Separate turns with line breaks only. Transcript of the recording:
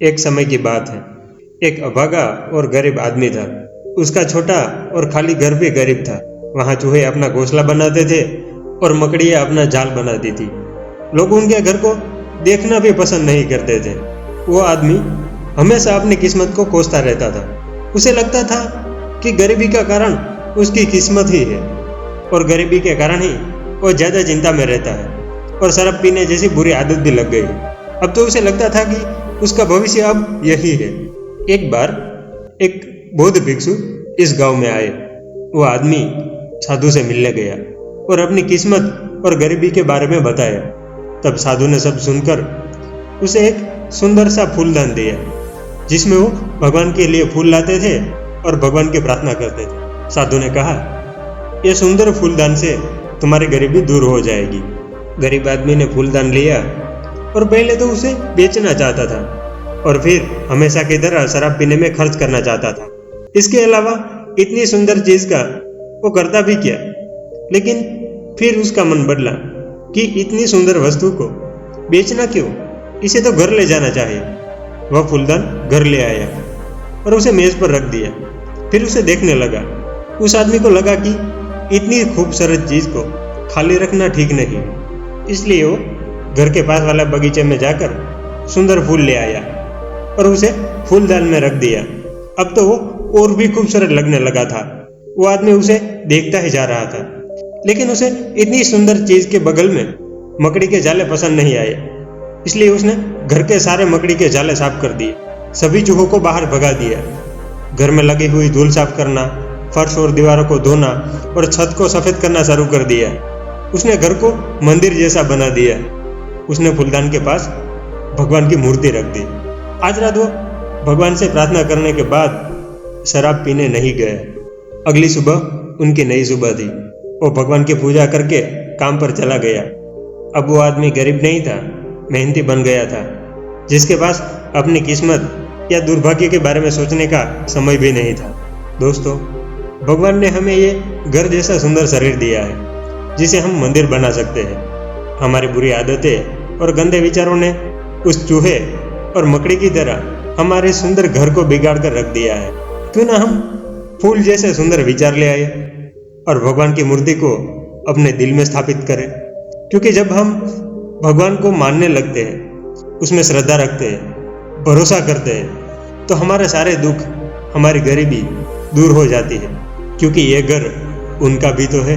एक समय की बात है। एक अभागा और गरीब आदमी था। उसका छोटा और खाली घर भी गरीब था। वहां चूहे अपना घोंसला बनाते थे और मकड़ियां अपना जाल बनाती थी। लोग उनके घर को देखना भी पसंद नहीं करते थे। वो आदमी हमेशा अपनी किस्मत को कोसता रहता था। उसे लगता था कि गरीबी का कारण उसकी किस्मत ही है और गरीबी के कारण ही वो ज्यादा चिंता में रहता है और शराब पीने जैसी बुरी आदत भी लग गई। अब तो उसे लगता था कि उसका भविष्य अब यही है। एक बार एक बौद्ध भिक्षु इस गांव में आए। वो आदमी साधु से मिलने गया और अपनी किस्मत और गरीबी के बारे में बताया। तब साधु ने सब सुनकर उसे एक सुंदर सा फूलदान दिया जिसमें वो भगवान के लिए फूल लाते थे और भगवान की प्रार्थना करते थे। साधु ने कहा, यह सुंदर फूलदान से तुम्हारी गरीबी दूर हो जाएगी। गरीब आदमी ने फूलदान लिया और पहले तो उसे बेचना चाहता था और फिर हमेशा की तरह शराब पीने में खर्च करना चाहता था। इसके अलावा इतनी सुंदर चीज का वो करता भी क्या। लेकिन फिर उसका मन बदला कि इतनी सुंदर वस्तु को बेचना क्यों, इसे तो घर ले जाना चाहिए। वह फूलदान घर ले आया और उसे मेज पर रख दिया। फिर उसे देखने लगा। उस आदमी को लगा कि इतनी खूबसूरत चीज को खाली रखना ठीक नहीं, इसलिए वो घर के पास वाला बगीचे में जाकर सुंदर फूल ले आया और उसे फूलदान में रख दिया। अब तो वो और भी खूबसूरत लगने लगा था। वो आदमी उसे देखता ही जा रहा था, लेकिन उसे इतनी सुंदर चीज के बगल में मकड़ी के जाले पसंद नहीं आए, इसलिए उसने घर के सारे मकड़ी के जाले साफ कर दिए। सभी चूहों को बाहर भगा दिया। घर में लगी हुई धूल साफ करना, फर्श और दीवारों को धोना और छत को सफेद करना शुरू कर दिया। उसने घर को मंदिर जैसा बना दिया। उसने फूलदान के पास भगवान की मूर्ति रख दी। आज रात वो भगवान से प्रार्थना करने के बाद शराब पीने नहीं गया। अगली सुबह उनकी नई सुबह थी। वो भगवान की पूजा करके काम पर चला गया। अब वो आदमी गरीब नहीं था, मेहनती बन गया था, जिसके पास अपनी किस्मत या दुर्भाग्य के बारे में सोचने का समय भी नहीं था। दोस्तों, भगवान ने हमें ये घर जैसा सुंदर शरीर दिया है जिसे हम मंदिर बना सकते हैं। हमारी बुरी आदतें और गंदे विचारों ने उस चूहे और मकड़ी की तरह हमारे सुंदर घर को बिगाड़ कर रख दिया है। क्यों ना हम फूल जैसे सुंदर विचार ले आए और भगवान की मूर्ति को अपने दिल में स्थापित करें। क्योंकि जब हम भगवान को मानने लगते हैं, उसमें श्रद्धा रखते हैं, भरोसा करते हैं, तो हमारे सारे दुख, हमारी गरीबी दूर हो जाती है। क्योंकि ये घर उनका भी तो है।